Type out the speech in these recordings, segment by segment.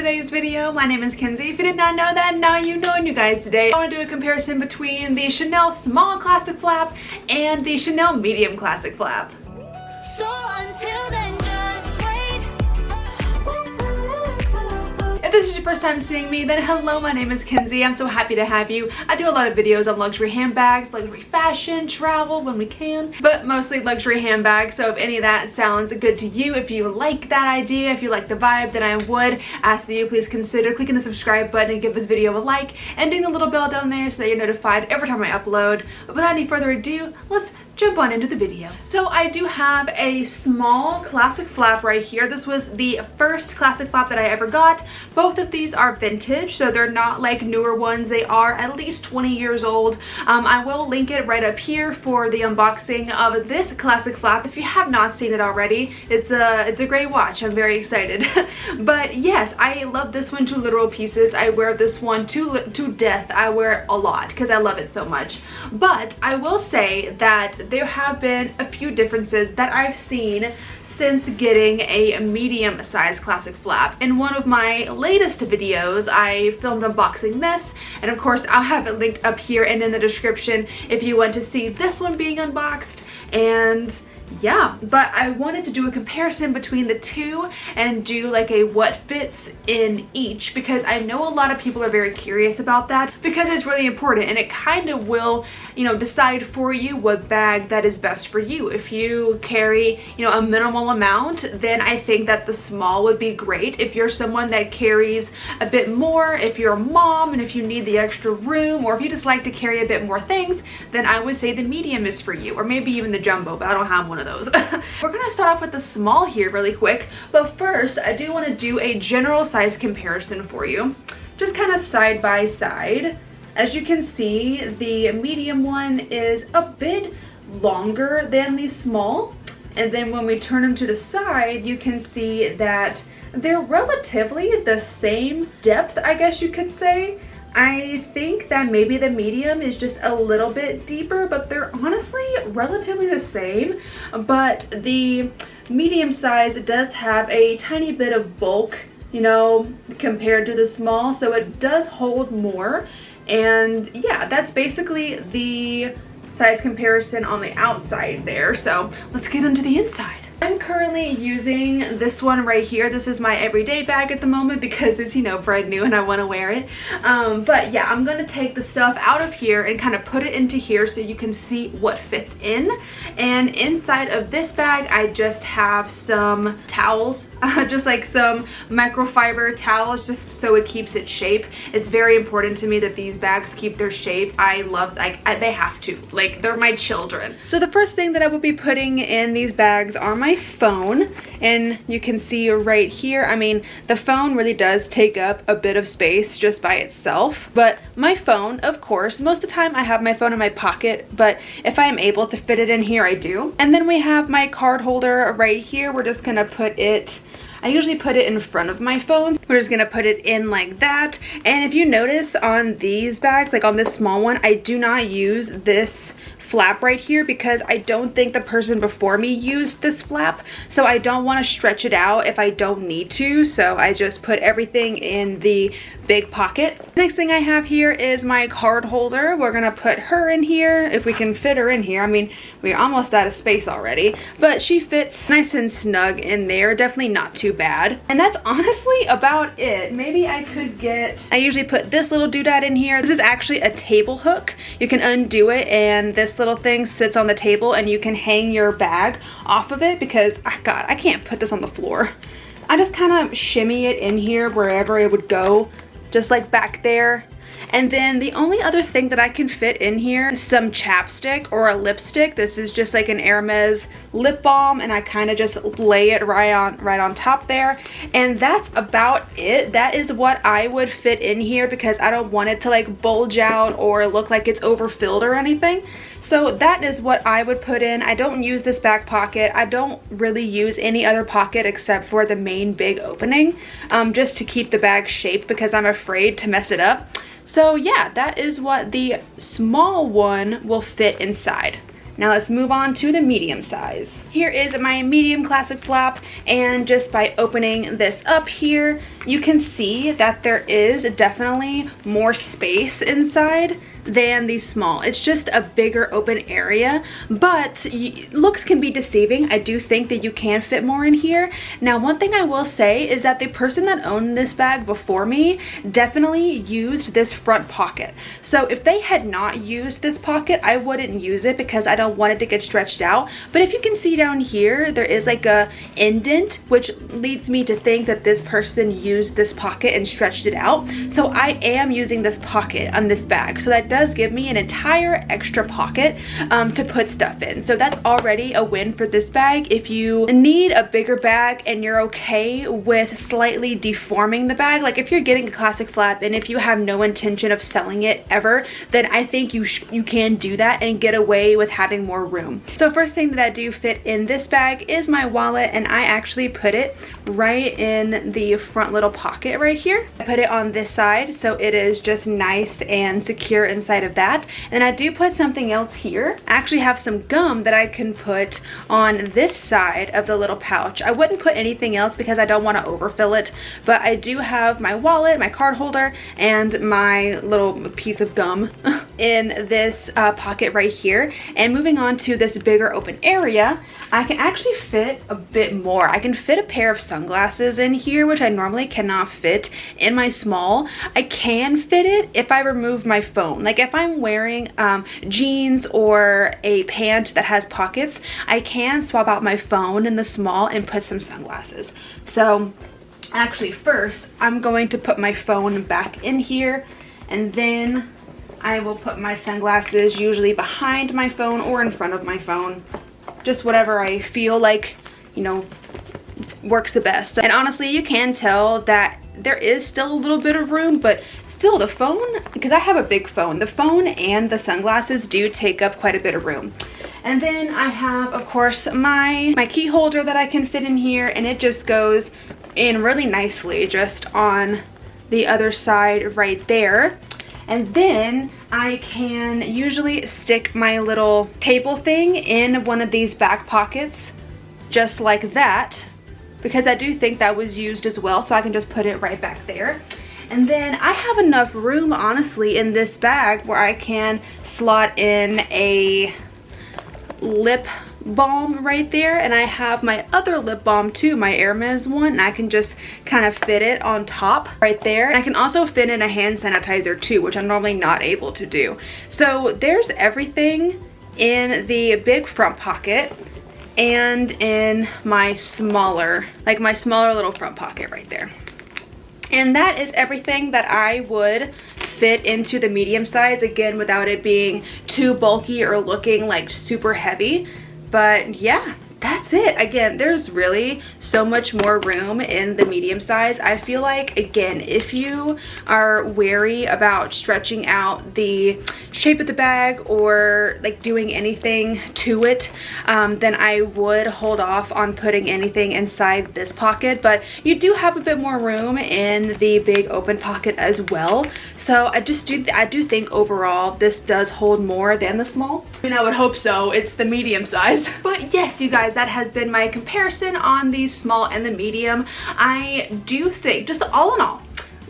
today's video. My name is Kenzie. If you did not know that, now you know. And you guys, today I want to do a comparison between the Chanel Small Classic Flap and the Chanel Medium Classic Flap. So until then, just wait. If this is your first time seeing me, then hello, my name is Kenzie. I'm so happy to have you. I do a lot of videos on luxury handbags, luxury fashion, travel when we can, but mostly luxury handbags. So if any of that sounds good to you, if you like that idea, if you like the vibe, then I would ask that you please consider clicking the subscribe button and give this video a like and ding the little bell down there so that you're notified every time I upload. But without any further ado, let's jump on into the video. So I do have a small classic flap right here. This was the first classic flap that I ever got. Both of these are vintage, so they're not like newer ones. They are at least 20 years old. I will link it right up here for the unboxing of this classic flap. If you have not seen it already, it's a great watch. I'm very excited. But yes, I love this one to literal pieces. I wear this one to death. I wear it a lot because I love it so much. But I will say that there have been a few differences that I've seen since getting a medium size classic flap. In one of my latest videos, I filmed unboxing this, and of course I'll have it linked up here and in the description if you want to see this one being unboxed. And yeah, but I wanted to do a comparison between the two and do like a what fits in each, because I know a lot of people are very curious about that because it's really important and it kind of will, you know, decide for you what bag that is best for you. If you carry, you know, a minimal amount, then I think that the small would be great. If you're someone that carries a bit more, if you're a mom and if you need the extra room, or if you just like to carry a bit more things, then I would say the medium is for you, or maybe even the jumbo, but I don't have one of those. We're gonna start off with the small here really quick, but first I do want to do a general size comparison for you, just kind of side by side. As you can see, the medium one is a bit longer than the small, and then when we turn them to the side, you can see that they're relatively the same depth, I guess you could say. I think that maybe the medium is just a little bit deeper, but they're honestly relatively the same. But the medium size does have a tiny bit of bulk, you know, compared to the small, so it does hold more. And yeah, that's basically the size comparison on the outside there. So let's get into the inside. I'm currently using this one right here. This is my everyday bag at the moment because it's, you know, brand new and I want to wear it. But yeah, I'm going to take the stuff out of here and kind of put it into here so you can see what fits in. And inside of this bag, I just have some towels, just like some microfiber towels, just so it keeps its shape. It's very important to me that these bags keep their shape. I love, like, they have to. Like, they're my children. So the first thing that I will be putting in these bags are my phone, and you can see right here, I mean, the phone really does take up a bit of space just by itself, but my phone, of course, most of the time I have my phone in my pocket, but if I am able to fit it in here, I do. And then we have my card holder right here. We're just gonna put it, I usually put it in front of my phone. We're just gonna put it in like that. And if you notice on these bags, like on this small one, I do not use this flap right here because I don't think the person before me used this flap, so I don't want to stretch it out if I don't need to, so I just put everything in the big pocket. Next thing I have here is my card holder. We're gonna put her in here if we can fit her in here. I mean, we're almost out of space already, but she fits nice and snug in there. Definitely not too bad. And that's honestly about it. Maybe I could get, I usually put this little doodad in here. This is actually a table hook. You can undo it and this little thing sits on the table and you can hang your bag off of it because, God, I can't put this on the floor. I just kind of shimmy it in here wherever it would go, just like back there. And then the only other thing that I can fit in here is some chapstick or a lipstick. This is just like an Hermes lip balm, and I kind of just lay it right on top there. And that's about it. That is what I would fit in here because I don't want it to like bulge out or look like it's overfilled or anything. So that is what I would put in. I don't use this back pocket. I don't really use any other pocket except for the main big opening, just to keep the bag shaped because I'm afraid to mess it up. So yeah, that is what the small one will fit inside. Now let's move on to the medium size. Here is my medium classic flap, and just by opening this up here, you can see that there is definitely more space inside than the small. It's just a bigger open area, but looks can be deceiving. I do think that you can fit more in here. Now, one thing I will say is that the person that owned this bag before me definitely used this front pocket. So if they had not used this pocket, I wouldn't use it because I don't want it to get stretched out. But if you can see down here, there is like a indent, which leads me to think that this person used this pocket and stretched it out. So I am using this pocket on this bag. So that does give me an entire extra pocket to put stuff in. So that's already a win for this bag. If you need a bigger bag and you're okay with slightly deforming the bag, like if you're getting a classic flap and if you have no intention of selling it ever, then I think you can do that and get away with having more room. So first thing that I do fit in this bag is my wallet, and I actually put it right in the front little pocket right here. I put it on this side so it is just nice and secure inside of that. And I do put something else here. I actually have some gum that I can put on this side of the little pouch. I wouldn't put anything else because I don't want to overfill it, but I do have my wallet, my card holder, and my little piece of gum in this pocket right here. And moving on to this bigger open area, I can actually fit a bit more. I can fit a pair of sunglasses in here, which I normally cannot fit in my small. I can fit it if I remove my phone. Like if I'm wearing jeans or a pant that has pockets, I can swap out my phone in the small and put some sunglasses. So actually first, I'm going to put my phone back in here, and then I will put my sunglasses usually behind my phone or in front of my phone. Just whatever I feel like, you know, works the best. And honestly, you can tell that there is still a little bit of room, but still the phone, because I have a big phone, the phone and the sunglasses do take up quite a bit of room. And then I have, of course, my key holder that I can fit in here, and it just goes in really nicely just on the other side right there. And then I can usually stick my little table thing in one of these back pockets, just like that, because I do think that was used as well, so I can just put it right back there. And then I have enough room, honestly, in this bag where I can slot in a lip balm right there, and I have my other lip balm too, my Hermes one, and I can just kind of fit it on top right there. And I can also fit in a hand sanitizer too, which I'm normally not able to do. So there's everything in the big front pocket and in my smaller, like my smaller little front pocket right there. And that is everything that I would fit into the medium size, again, without it being too bulky or looking like super heavy. But yeah, that's it. Again, there's really so much more room in the medium size. I feel like, again, if you are wary about stretching out the shape of the bag or like doing anything to it, then I would hold off on putting anything inside this pocket. But you do have a bit more room in the big open pocket as well. So I do think overall this does hold more than the small. I mean, I would hope so. It's the medium size. But yes, you guys, that has been my comparison on the small and the medium. I do think, just all in all,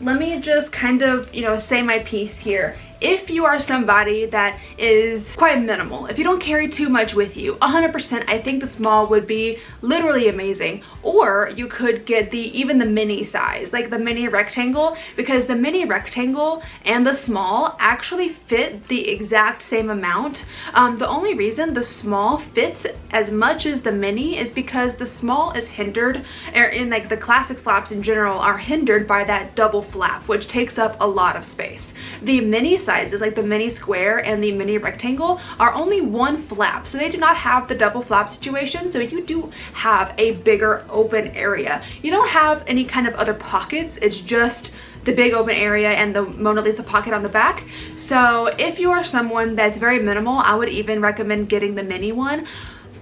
let me just kind of, you know, say my piece here. If you are somebody that is quite minimal, if you don't carry too much with you, 100%, I think the small would be literally amazing. Or you could get even the mini size, like the mini rectangle, because the mini rectangle and the small actually fit the exact same amount. The only reason the small fits as much as the mini is because the small is hindered, or in like the classic flaps in general are hindered by that double flap, which takes up a lot of space. The mini sizes, like the mini square and the mini rectangle, are only one flap, so they do not have the double flap situation. So you do have a bigger open area. You don't have any kind of other pockets. It's just the big open area and the Mona Lisa pocket on the back. So if you are someone that's very minimal, I would even recommend getting the mini one.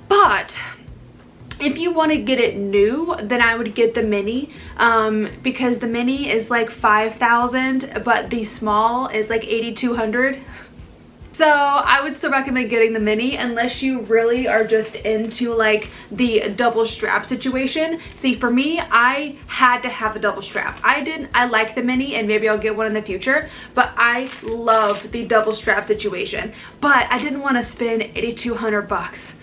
But if you want to get it new, then I would get the mini, because the mini is like $5,000, but the small is like $8,200. So I would still recommend getting the mini unless you really are just into like the double strap situation. See, for me, I had to have the double strap. I like the mini and maybe I'll get one in the future, but I love the double strap situation. But I didn't want to spend 8,200 bucks.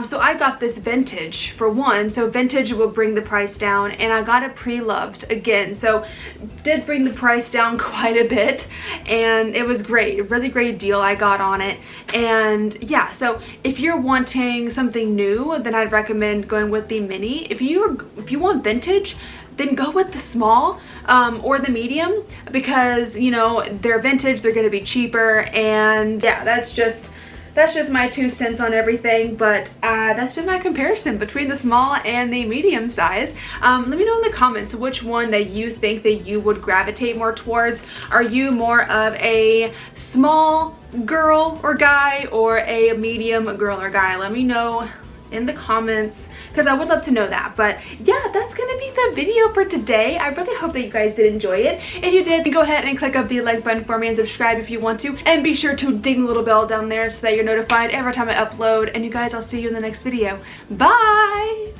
So I got this vintage for one, so vintage will bring the price down, and I got it pre-loved again, so did bring the price down quite a bit, and it was great, a really great deal I got on it. And yeah, so if you're wanting something new, then I'd recommend going with the mini. If you want vintage, then go with the small or the medium, because you know they're vintage, they're gonna be cheaper. And yeah, that's just my 2 cents on everything. But that's been my comparison between the small and the medium size. Let me know in the comments which one that you think that you would gravitate more towards. Are you more of a small girl or guy, or a medium girl or guy? Let me know in the comments, because I would love to know that. But yeah, that's gonna be the video for today. I really hope that you guys did enjoy it. If you did, then go ahead and click up the like button for me and subscribe if you want to, and be sure to ding the little bell down there so that you're notified every time I upload. And you guys, I'll see you in the next video. Bye.